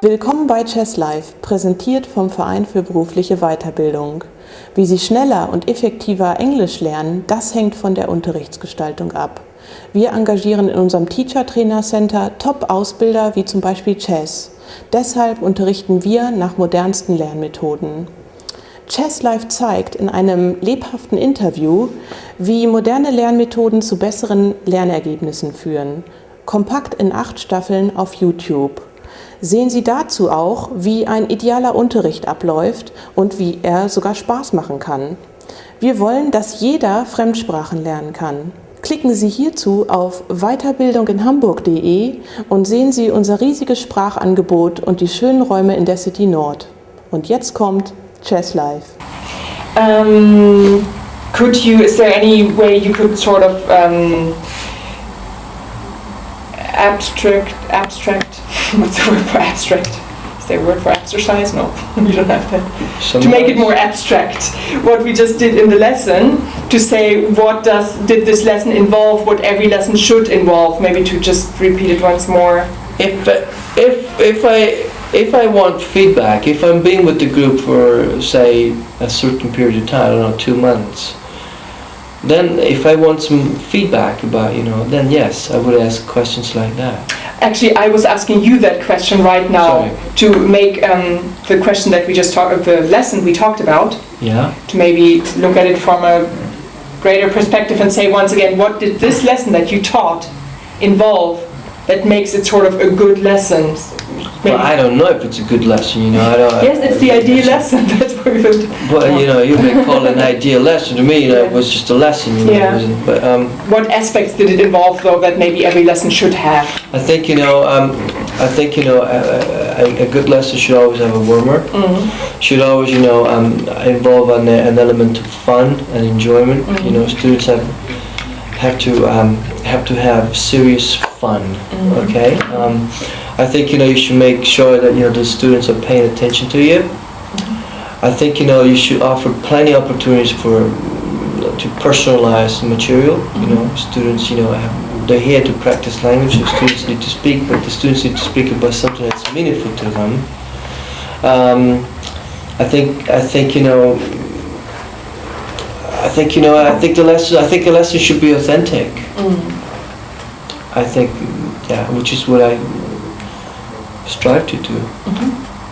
Willkommen bei Chess Live, präsentiert vom Verein für berufliche Weiterbildung. Wie Sie schneller und effektiver Englisch lernen, das hängt von der Unterrichtsgestaltung ab. Wir engagieren in unserem Teacher Trainer Center Top-Ausbilder wie zum Beispiel Chess. Deshalb unterrichten wir nach modernsten Lernmethoden. Chess Live zeigt in einem lebhaften Interview, wie moderne Lernmethoden zu besseren Lernergebnissen führen. Kompakt in 8 Staffeln auf YouTube. Sehen Sie dazu auch, wie ein idealer Unterricht abläuft und wie er sogar Spaß machen kann. Wir wollen, dass jeder Fremdsprachen lernen kann. Klicken Sie hierzu auf weiterbildunginhamburg.de und sehen Sie unser riesiges Sprachangebot und die schönen Räume in der City Nord. Und jetzt kommt Chess Live. Is there any way you could sort of abstract, what's the word for abstract? Is there a word for exercise? No, you don't have that. Sometimes. To make it more abstract, what we just did in the lesson, to say did this lesson involve, what every lesson should involve, maybe to just repeat it once more. If I want feedback, if I'm being with the group for, say, a certain period of time, I don't know, 2 months, then if I want some feedback about, then yes, I would ask questions like that. Actually, I was asking you that question right now. Sorry. To make the question that we just talked, the lesson we talked about, Yeah. to maybe look at it from a greater perspective and say once again, what did this lesson that you taught involve that makes it sort of a good lesson? Well, I don't know if it's a good lesson, I don't. Yes, it's the ideal lesson. That's what we would. Well, you may call it an ideal lesson. To me, it was just a lesson, Yeah. It wasn't, but What aspects did it involve, though, that maybe every lesson should have? I think a good lesson should always have a warmer. Mm-hmm. Should always involve an element of fun and enjoyment. Mm-hmm. Students have to have serious fun. Mm-hmm. Okay. I think you should make sure that the students are paying attention to you. I think you should offer plenty of opportunities to personalize the material. Students they're here to practice language. So students need to speak, but the students need to speak about something that's meaningful to them. I think the lesson should be authentic. I think, which is what I strive to do.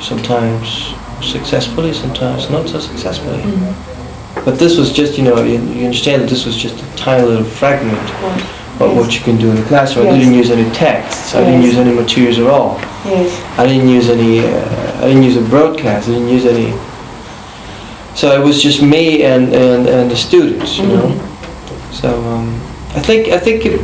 Sometimes successfully, sometimes not so successfully. But this was just, you understand that this was just a tiny little fragment of what you can do in the classroom. I didn't use any texts. I didn't use any materials at all. I didn't use a broadcast. I didn't use any. So it was just me and the students, So I think it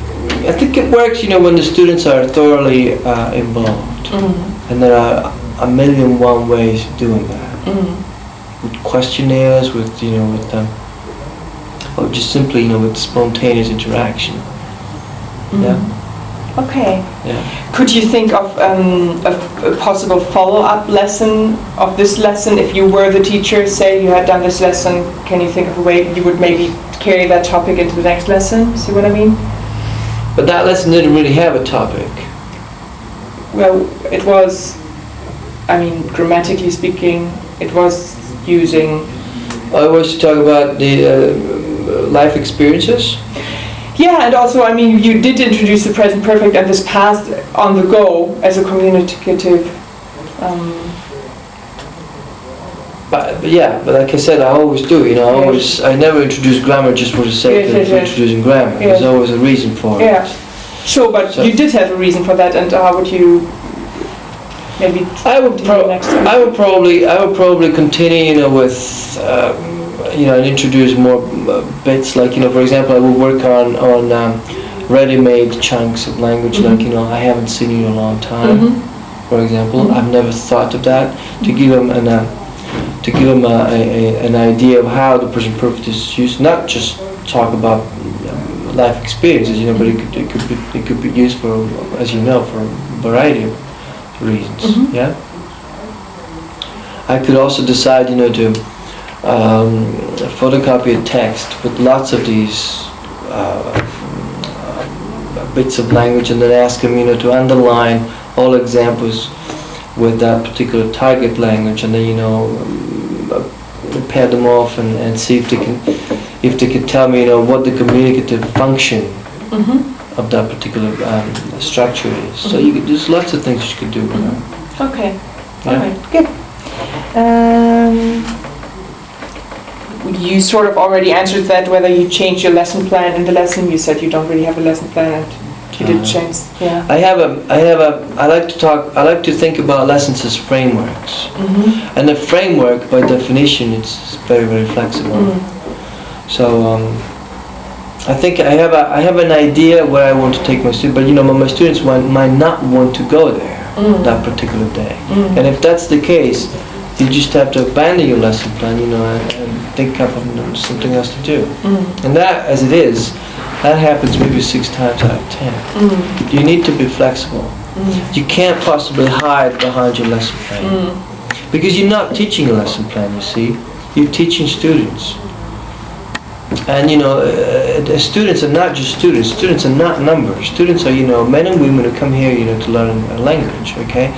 works, when the students are thoroughly involved. And there are a million one ways of doing that. With questionnaires, with or just simply with spontaneous interaction. Yeah. Okay. Yeah. Could you think of a possible follow-up lesson of this lesson? If you were the teacher, say you had done this lesson, can you think of a way you would maybe carry that topic into the next lesson? See what I mean? But that lesson didn't really have a topic. Well, it was, grammatically speaking, it was using... I was to talk about the life experiences. Yeah, and also, you did introduce the present perfect and this past on the go as a communicative... But like I said, I always do, I never introduce grammar just for the sake of introducing grammar. There's always a reason for it. Yeah. Sure, but you did have a reason for that, and how would you maybe next time? I would probably continue, with and introduce more bits. Like for example, I would work on ready-made chunks of language. Like I haven't seen you in a long time. For example, I've never thought of that to give them an idea of how the present perfect is used. Not just talk about life experiences, but it could be used for, as you know, for a variety of reasons. Yeah. I could also decide, to photocopy a text with lots of these bits of language, and then ask them, to underline all examples with that particular target language, and then pair them off and see if they can tell me what the communicative function of that particular structure is. So there's lots of things you can do with that. Okay. Yeah. All right. Good. You sort of already answered that, whether you change your lesson plan in the lesson. You said you don't really have a lesson plan, and you did change. Yeah. I like to think about lessons as frameworks. And the framework, by definition, it's very, very flexible. So I think I have an idea where I want to take my students, but my students might not want to go there that particular day. And if that's the case, you just have to abandon your lesson plan, and think up of something else to do. And that, as it is, that happens maybe 6 times out of 10. You need to be flexible. You can't possibly hide behind your lesson plan. Because you're not teaching a lesson plan, you see. You're teaching students. And students are not just students. Students are not numbers. Students are, men and women who come here, to learn a language, okay?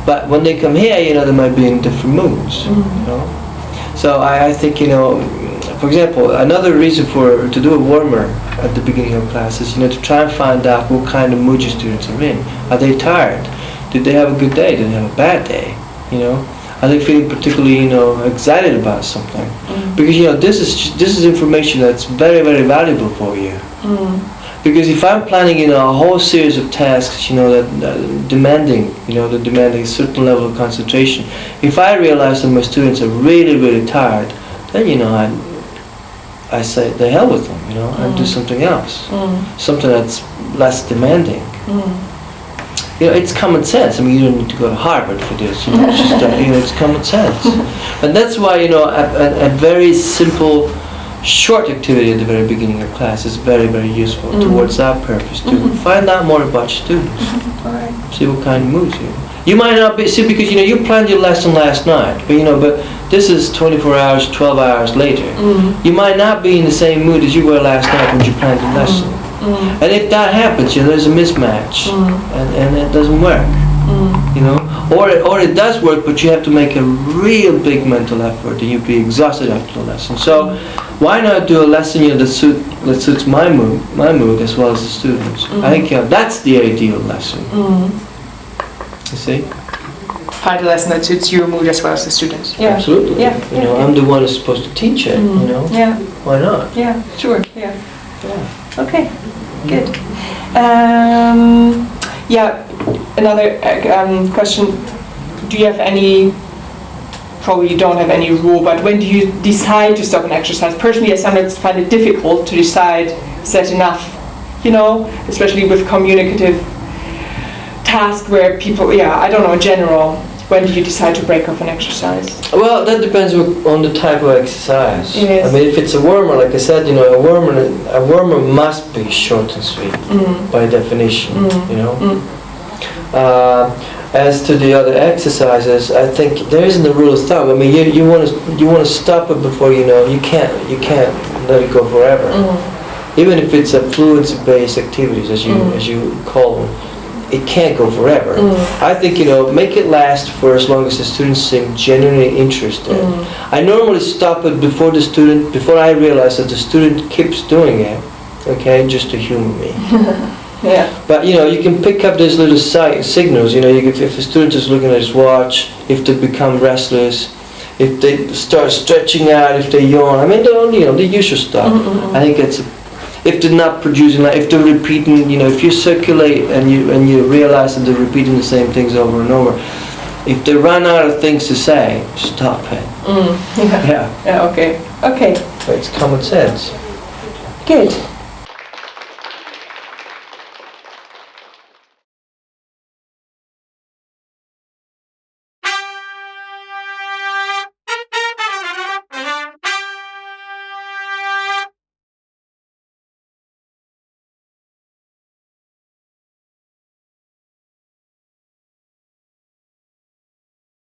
But when they come here, they might be in different moods, So I think, for example, another reason to do a warmer at the beginning of class is, to try and find out what kind of mood your students are in. Are they tired? Did they have a good day? Did they have a bad day? Are they feeling particularly, excited about something? Because this is information that's very, very valuable for you. Because if I'm planning, a whole series of tasks, that demanding a certain level of concentration, if I realize that my students are really, really tired, then I say the hell with them, and do something else, something that's less demanding. It's common sense. I mean, you don't need to go to Harvard for this. It's just it's common sense, and that's why a very simple, short activity at the very beginning of class is very, very useful towards our purpose to find out more about your students. All right. See what kind of moods you might not be. See, because you planned your lesson last night, but this is 24 hours, 12 hours later. You might not be in the same mood as you were last night when you planned your lesson. And if that happens, there's a mismatch, and it doesn't work. Or it does work, but you have to make a real big mental effort, and you'll be exhausted after the lesson. So why not do a lesson that suits my mood as well as the students? I think that's the ideal lesson. You see? Find a lesson that suits your mood as well as the students. Yeah. Absolutely. Yeah. I'm the one who's supposed to teach it. Yeah. Why not? Yeah. Sure. Yeah. Okay. Good. Another question. Do you have any, probably you don't have any rule, but when do you decide to stop an exercise? Personally, I sometimes find it difficult to decide, is that enough? Especially with communicative tasks where people, I don't know, in general, when do you decide to break off an exercise? Well, that depends on the type of exercise. Yes. I mean, if it's a warmer, like I said, a warmer must be short and sweet by definition. As to the other exercises, I think there isn't a rule of thumb. I mean, you want to stop it before you can't let it go forever. Even if it's a fluency-based activities, as you call them. It can't go forever. I think, make it last for as long as the students seem genuinely interested. I normally stop it before I realize that the student keeps doing it, okay, just to humor me. Yeah. But, you can pick up these little signals, if a student is looking at his watch, if they become restless, if they start stretching out, if they yawn, I mean, the usual stuff. I think if they're not producing, if they're repeating, if you circulate and you realize that they're repeating the same things over and over, if they run out of things to say, stop it. Yeah. Okay. It's common sense. Good.